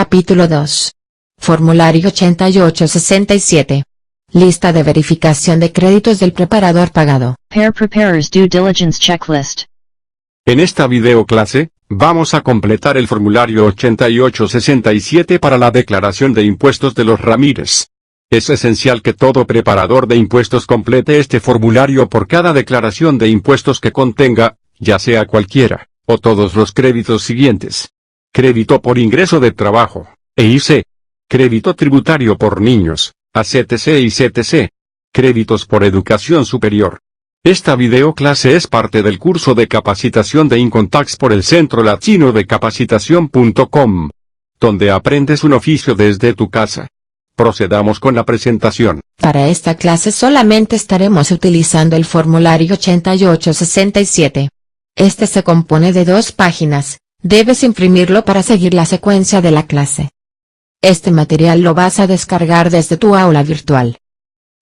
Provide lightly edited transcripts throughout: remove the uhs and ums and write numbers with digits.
Capítulo 2. Formulario 8867. Lista de verificación de créditos del preparador pagado. Pair Preparer's Due Diligence Checklist. En esta video clase, vamos a completar el formulario 8867 para la declaración de impuestos de los Ramírez. Es esencial que todo preparador de impuestos complete este formulario por cada declaración de impuestos que contenga, ya sea cualquiera, o todos los créditos siguientes. Crédito por ingreso de trabajo, EIC. Crédito tributario por niños, ACTC y CTC. Créditos por educación superior. Esta video clase es parte del curso de capacitación de Income Tax por el Centro Latino de Capacitación.com, donde aprendes un oficio desde tu casa. Procedamos con la presentación. Para esta clase solamente estaremos utilizando el formulario 8867. Este se compone de 2 páginas, debes imprimirlo para seguir la secuencia de la clase. Este material lo vas a descargar desde tu aula virtual.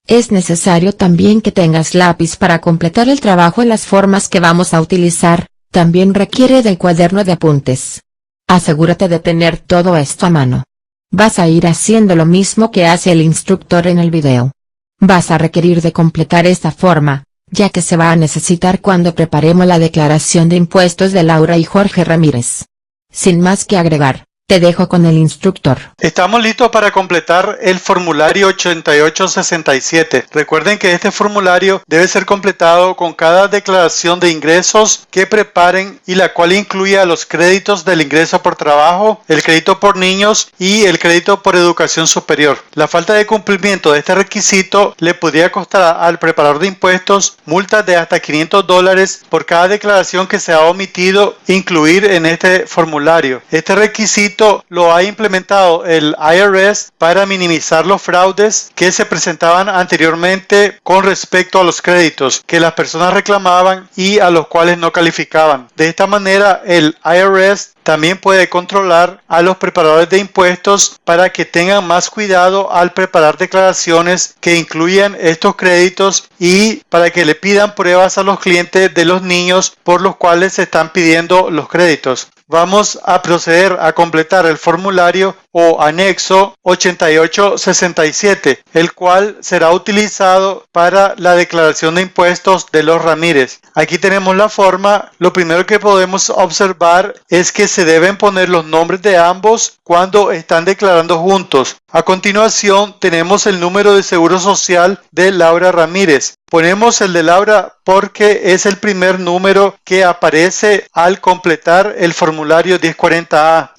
Es necesario también que tengas lápiz para completar el trabajo en las formas que vamos a utilizar, también requiere del cuaderno de apuntes. Asegúrate de tener todo esto a mano. Vas a ir haciendo lo mismo que hace el instructor en el video. Vas a requerir de completar esta forma, ya que se va a necesitar cuando preparemos la declaración de impuestos de Laura y Jorge Ramírez. Sin más que agregar, te dejo con el instructor. Estamos listos para completar el formulario 8867. Recuerden que este formulario debe ser completado con cada declaración de ingresos que preparen y la cual incluya los créditos del ingreso por trabajo, el crédito por niños y el crédito por educación superior. La falta de cumplimiento de este requisito le podría costar al preparador de impuestos multas de hasta $500 por cada declaración que se ha omitido incluir en este formulario. Este requisito lo ha implementado el IRS para minimizar los fraudes que se presentaban anteriormente con respecto a los créditos que las personas reclamaban y a los cuales no calificaban. De esta manera, el IRS también puede controlar a los preparadores de impuestos para que tengan más cuidado al preparar declaraciones que incluyan estos créditos y para que le pidan pruebas a los clientes de los niños por los cuales se están pidiendo los créditos. Vamos a proceder a completar el formulario o anexo 8867, el cual será utilizado para la declaración de impuestos de los Ramírez. Aquí tenemos la forma. Lo primero que podemos observar es que se deben poner los nombres de ambos cuando están declarando juntos. A continuación tenemos el número de seguro social de Laura Ramírez. Ponemos el de Laura porque es el primer número que aparece al completar el formulario 1040A.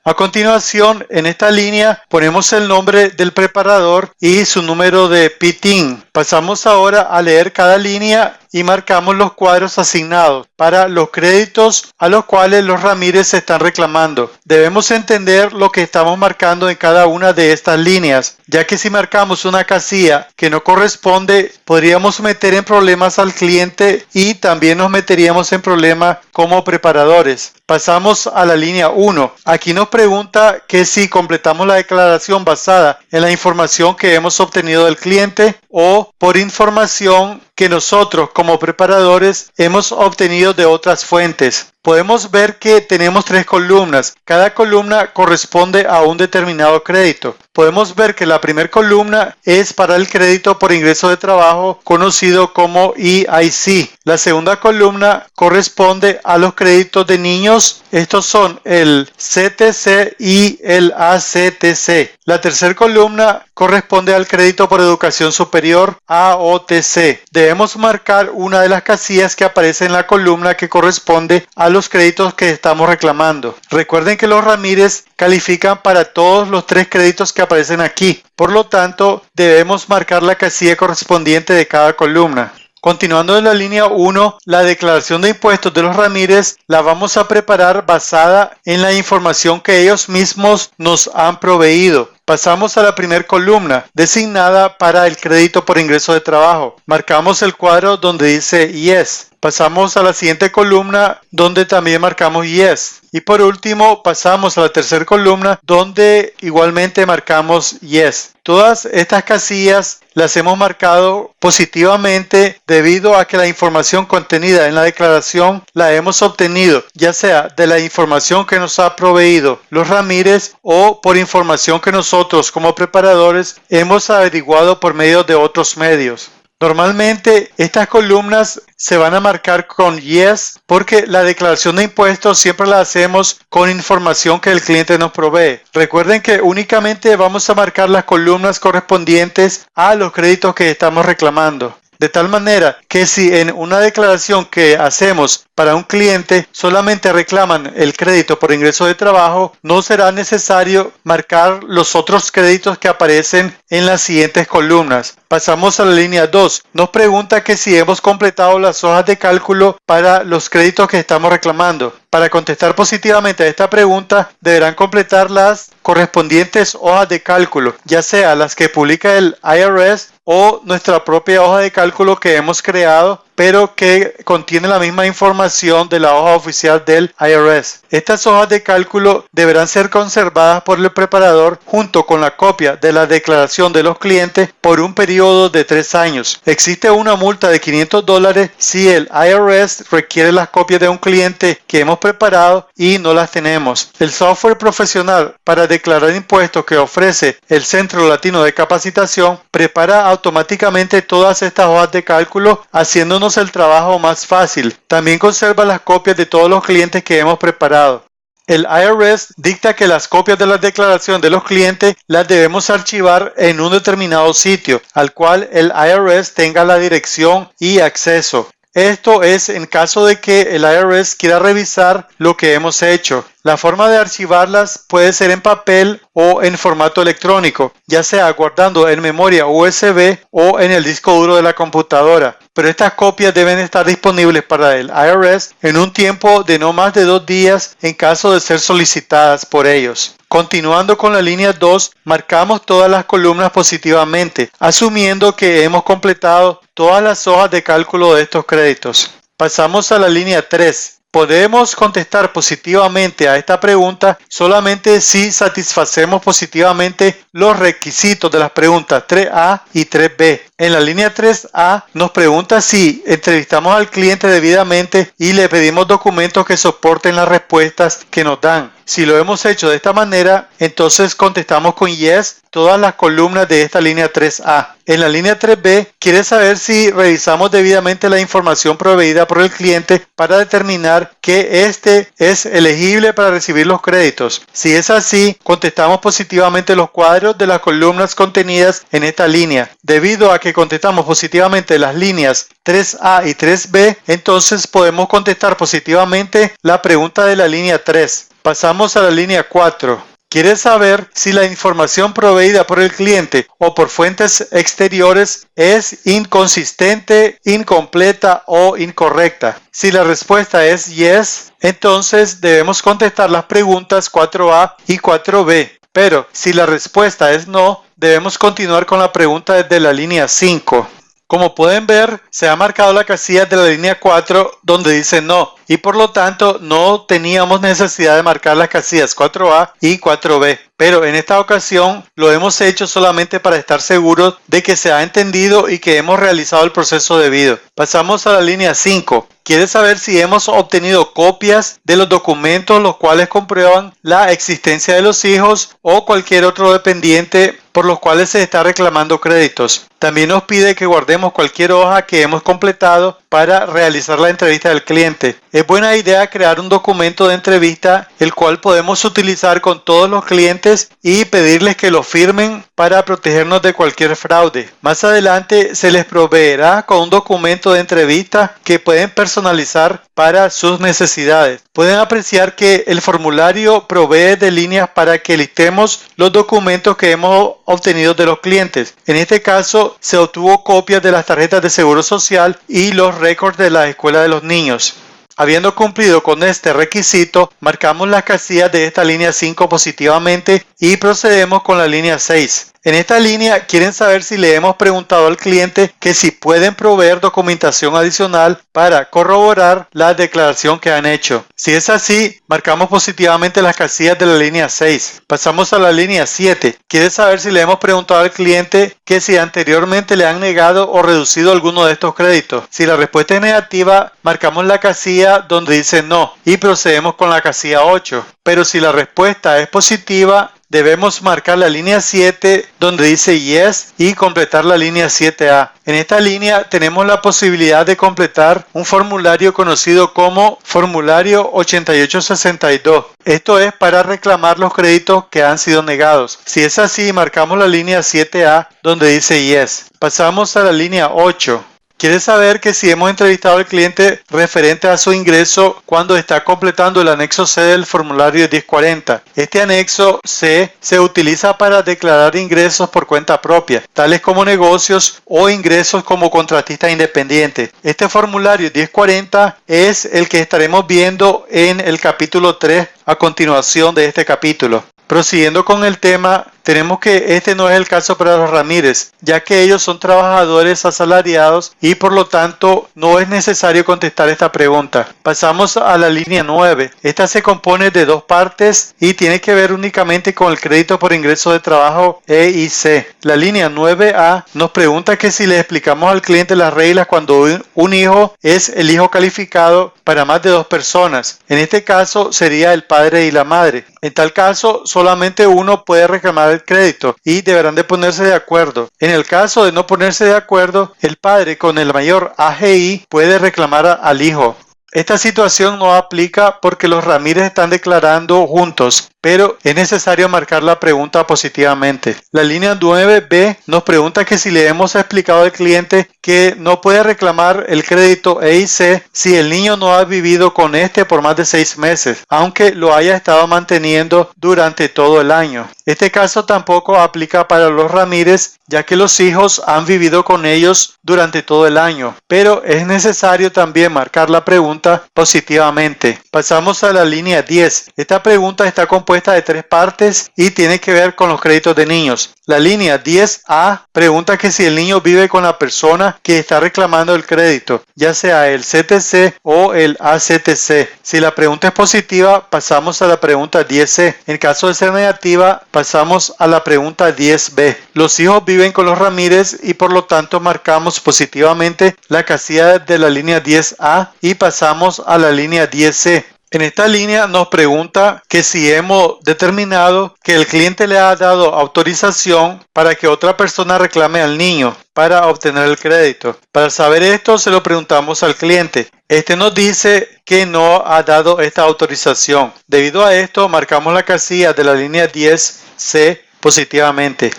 A continuación, en esta línea ponemos el nombre del preparador y su número de PTIN. Pasamos ahora a leer cada línea y marcamos los cuadros asignados para los créditos a los cuales los Ramírez están reclamando. Debemos entender lo que estamos marcando en cada una de estas líneas, ya que si marcamos una casilla que no corresponde, podríamos meter en problemas al cliente y también nos meteríamos en problemas como preparadores. Pasamos a la línea 1. Aquí nos pregunta que si completamos la declaración basada en la información que hemos obtenido del cliente o por información que nosotros como preparadores hemos obtenido de otras fuentes. Podemos ver que tenemos 3 columnas. Cada columna corresponde a un determinado crédito. Podemos ver que la primera columna es para el crédito por ingreso de trabajo conocido como EIC. La segunda columna corresponde a los créditos de niños. Estos son el CTC y el ACTC. La tercera columna corresponde al crédito por educación superior AOTC. Debemos marcar una de las casillas que aparece en la columna que corresponde a los créditos que estamos reclamando. Recuerden que los Ramírez califican para todos los 3 créditos que aparecen aquí. Por lo tanto, debemos marcar la casilla correspondiente de cada columna. Continuando en la línea 1, la declaración de impuestos de los Ramírez la vamos a preparar basada en la información que ellos mismos nos han proveído. Pasamos a la primera columna, designada para el crédito por ingreso de trabajo. Marcamos el cuadro donde dice Yes. Pasamos a la siguiente columna donde también marcamos yes. Y por último pasamos a la tercera columna donde igualmente marcamos yes. Todas estas casillas las hemos marcado positivamente debido a que la información contenida en la declaración la hemos obtenido ya sea de la información que nos ha proveído los Ramírez o por información que nosotros como preparadores hemos averiguado por medio de otros medios. Normalmente estas columnas se van a marcar con yes porque la declaración de impuestos siempre la hacemos con información que el cliente nos provee. Recuerden que únicamente vamos a marcar las columnas correspondientes a los créditos que estamos reclamando. De tal manera que si en una declaración que hacemos para un cliente solamente reclaman el crédito por ingreso de trabajo, no será necesario marcar los otros créditos que aparecen en las siguientes columnas. Pasamos a la línea 2. Nos pregunta que si hemos completado las hojas de cálculo para los créditos que estamos reclamando. Para contestar positivamente a esta pregunta, deberán completar las correspondientes hojas de cálculo, ya sea las que publica el IRS o nuestra propia hoja de cálculo que hemos creado, pero que contiene la misma información de la hoja oficial del IRS. Estas hojas de cálculo deberán ser conservadas por el preparador junto con la copia de la declaración de los clientes por un periodo de 3 años. Existe una multa de $500 si el IRS requiere las copias de un cliente que hemos preparado y no las tenemos. El software profesional para declarar impuestos que ofrece el Centro Latino de Capacitación prepara automáticamente todas estas hojas de cálculo, haciéndonos el trabajo más fácil. También conserva las copias de todos los clientes que hemos preparado. El IRS dicta que las copias de la declaración de los clientes las debemos archivar en un determinado sitio, al cual el IRS tenga la dirección y acceso. Esto es en caso de que el IRS quiera revisar lo que hemos hecho. La forma de archivarlas puede ser en papel o en formato electrónico, ya sea guardando en memoria USB o en el disco duro de la computadora. Pero estas copias deben estar disponibles para el IRS en un tiempo de no más de 2 días en caso de ser solicitadas por ellos. Continuando con la línea 2, marcamos todas las columnas positivamente, asumiendo que hemos completado todas las hojas de cálculo de estos créditos. Pasamos a la línea 3. Podemos contestar positivamente a esta pregunta solamente si satisfacemos positivamente los requisitos de las preguntas 3A y 3B. En la línea 3A nos pregunta si entrevistamos al cliente debidamente y le pedimos documentos que soporten las respuestas que nos dan. Si lo hemos hecho de esta manera, entonces contestamos con yes todas las columnas de esta línea 3A. En la línea 3B, quiere saber si revisamos debidamente la información proveída por el cliente para determinar que éste es elegible para recibir los créditos. Si es así, contestamos positivamente los cuadros de las columnas contenidas en esta línea. Debido a que contestamos positivamente las líneas 3A y 3B, entonces podemos contestar positivamente la pregunta de la línea 3. Pasamos a la línea 4. Quiere saber si la información proveída por el cliente o por fuentes exteriores es inconsistente, incompleta o incorrecta. Si la respuesta es yes, entonces debemos contestar las preguntas 4A y 4B. Pero si la respuesta es no, debemos continuar con la pregunta desde la línea 5. Como pueden ver, se ha marcado la casilla de la línea 4 donde dice no y por lo tanto no teníamos necesidad de marcar las casillas 4A y 4B. Pero en esta ocasión lo hemos hecho solamente para estar seguros de que se ha entendido y que hemos realizado el proceso debido. Pasamos a la línea 5. Quiere saber si hemos obtenido copias de los documentos los cuales comprueban la existencia de los hijos o cualquier otro dependiente por los cuales se está reclamando créditos. También nos pide que guardemos cualquier hoja que hemos completado para realizar la entrevista del cliente. Es buena idea crear un documento de entrevista el cual podemos utilizar con todos los clientes y pedirles que lo firmen para protegernos de cualquier fraude. Más adelante se les proveerá con un documento de entrevista que pueden personalizar para sus necesidades. Pueden apreciar que el formulario provee de líneas para que listemos los documentos que hemos obtenido de los clientes. En este caso se obtuvo copias de las tarjetas de seguro social y los récords de la escuela de los niños. Habiendo cumplido con este requisito, marcamos las casillas de esta línea 5 positivamente y procedemos con la línea 6. En esta línea quieren saber si le hemos preguntado al cliente que si pueden proveer documentación adicional para corroborar la declaración que han hecho. Si es así, marcamos positivamente las casillas de la línea 6. Pasamos a la línea 7. Quiere saber si le hemos preguntado al cliente que si anteriormente le han negado o reducido alguno de estos créditos. Si la respuesta es negativa, marcamos la casilla donde dice no y procedemos con la casilla 8. Pero si la respuesta es positiva, debemos marcar la línea 7 donde dice yes y completar la línea 7A. En esta línea tenemos la posibilidad de completar un formulario conocido como formulario 8862. Esto es para reclamar los créditos que han sido negados. Si es así, marcamos la línea 7A donde dice yes. Pasamos a la línea 8. Quiere saber que si hemos entrevistado al cliente referente a su ingreso cuando está completando el anexo C del formulario 1040. Este anexo C se utiliza para declarar ingresos por cuenta propia, tales como negocios o ingresos como contratista independiente. Este formulario 1040 es el que estaremos viendo en el capítulo 3 a continuación de este capítulo. Prosiguiendo con el tema, tenemos que este no es el caso para los Ramírez, ya que ellos son trabajadores asalariados y por lo tanto no es necesario contestar esta pregunta. Pasamos a la línea 9. Esta se compone de dos partes y tiene que ver únicamente con el crédito por ingreso de trabajo E y C. La línea 9A nos pregunta que si le explicamos al cliente las reglas cuando un hijo es el hijo calificado para más de dos personas. En este caso sería el padre y la madre. En tal caso, solamente uno puede reclamar el crédito y deberán de ponerse de acuerdo. En el caso de no ponerse de acuerdo, el padre con el mayor AGI puede reclamar al hijo. Esta situación no aplica porque los Ramírez están declarando juntos, pero es necesario marcar la pregunta positivamente. La línea 9B nos pregunta que si le hemos explicado al cliente que no puede reclamar el crédito E y C si el niño no ha vivido con este por más de 6 meses, aunque lo haya estado manteniendo durante todo el año. Este caso tampoco aplica para los Ramírez, ya que los hijos han vivido con ellos durante todo el año, pero es necesario también marcar la pregunta positivamente. Pasamos a la línea 10. Esta pregunta está compuesta de 3 partes y tiene que ver con los créditos de niños. La línea 10A pregunta que si el niño vive con la persona que está reclamando el crédito, ya sea el CTC o el ACTC. Si la pregunta es positiva, pasamos a la pregunta 10C. En caso de ser negativa, pasamos a la pregunta 10B. Los hijos viven con los Ramírez y por lo tanto marcamos positivamente la casilla de la línea 10A y pasamos a la línea 10C. En esta línea nos pregunta que si hemos determinado que el cliente le ha dado autorización para que otra persona reclame al niño para obtener el crédito. Para saber esto se lo preguntamos al cliente. Este nos dice que no ha dado esta autorización. Debido a esto marcamos la casilla de la línea 10C positivamente.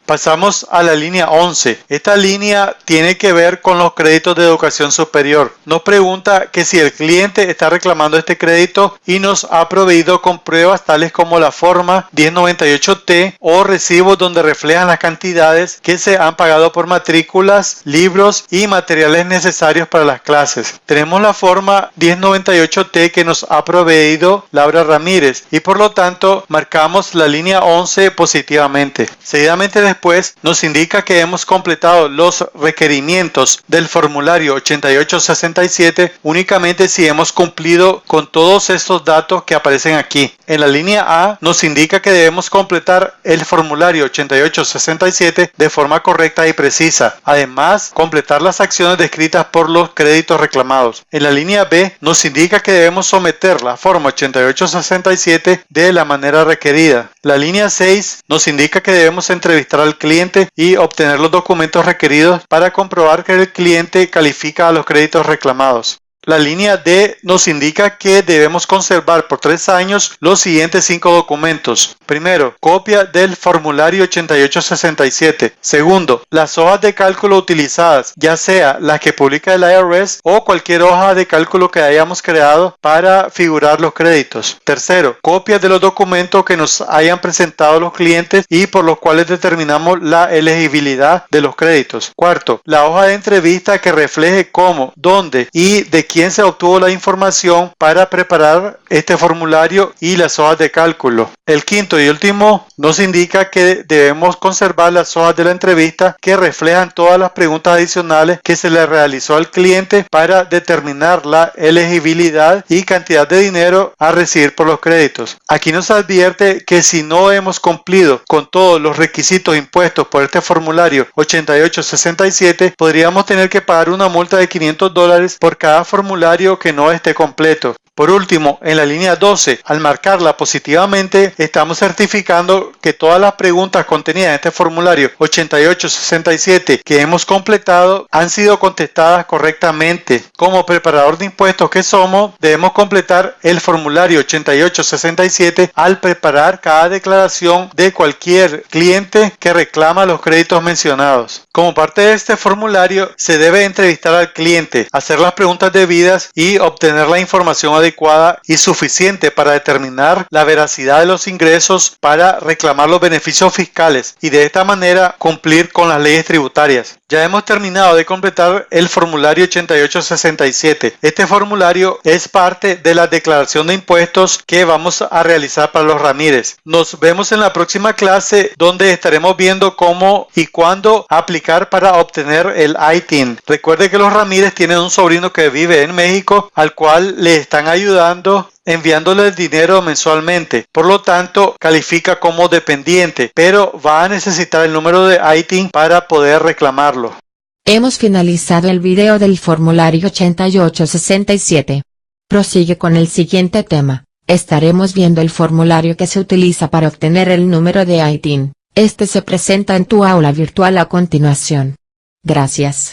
Pasamos a la línea 11. Esta línea tiene que ver con los créditos de educación superior. Nos pregunta que si el cliente está reclamando este crédito y nos ha proveído con pruebas tales como la forma 1098T o recibos donde reflejan las cantidades que se han pagado por matrículas, libros y materiales necesarios para las clases. Tenemos la forma 1098T que nos ha proveído Laura Ramírez y por lo tanto marcamos la línea 11 positivamente. Seguidamente después nos indica que hemos completado los requerimientos del formulario 8867 únicamente si hemos cumplido con todos estos datos que aparecen aquí. En la línea A nos indica que debemos completar el formulario 8867 de forma correcta y precisa. Además, completar las acciones descritas por los créditos reclamados. En la línea B nos indica que debemos someter la forma 8867 de la manera requerida. La línea 6 nos indica que debemos entrevistar al cliente y obtener los documentos requeridos para comprobar que el cliente califica a los créditos reclamados. La línea D nos indica que debemos conservar por 3 años los siguientes 5 documentos. Primero, copia del formulario 8867. Segundo, las hojas de cálculo utilizadas, ya sea las que publica el IRS o cualquier hoja de cálculo que hayamos creado para figurar los créditos. Tercero, copias de los documentos que nos hayan presentado los clientes y por los cuales determinamos la elegibilidad de los créditos. Cuarto, la hoja de entrevista que refleje cómo, dónde y de quién se obtuvo la información para preparar este formulario y las hojas de cálculo. El quinto y último nos indica que debemos conservar las hojas de la entrevista que reflejan todas las preguntas adicionales que se le realizó al cliente para determinar la elegibilidad y cantidad de dinero a recibir por los créditos. Aquí nos advierte que si no hemos cumplido con todos los requisitos impuestos por este formulario 8867, podríamos tener que pagar una multa de $500 por cada formulario que no esté completo. Por último, en la línea 12, al marcarla positivamente, estamos certificando que todas las preguntas contenidas en este formulario 8867 que hemos completado han sido contestadas correctamente. Como preparador de impuestos que somos, debemos completar el formulario 8867 al preparar cada declaración de cualquier cliente que reclama los créditos mencionados. Como parte de este formulario, se debe entrevistar al cliente, hacer las preguntas debidas y obtener la información adecuada y suficiente para determinar la veracidad de los ingresos para reclamar los beneficios fiscales y de esta manera cumplir con las leyes tributarias. Ya hemos terminado de completar el formulario 8867. Este formulario es parte de la declaración de impuestos que vamos a realizar para los Ramírez. Nos vemos en la próxima clase donde estaremos viendo cómo y cuándo aplicar para obtener el ITIN. Recuerde que los Ramírez tienen un sobrino que vive en México al cual le están ayudando enviándole el dinero mensualmente. Por lo tanto, califica como dependiente, pero va a necesitar el número de ITIN para poder reclamarlo. Hemos finalizado el video del formulario 8867. Prosigue con el siguiente tema. Estaremos viendo el formulario que se utiliza para obtener el número de ITIN. Este se presenta en tu aula virtual a continuación. Gracias.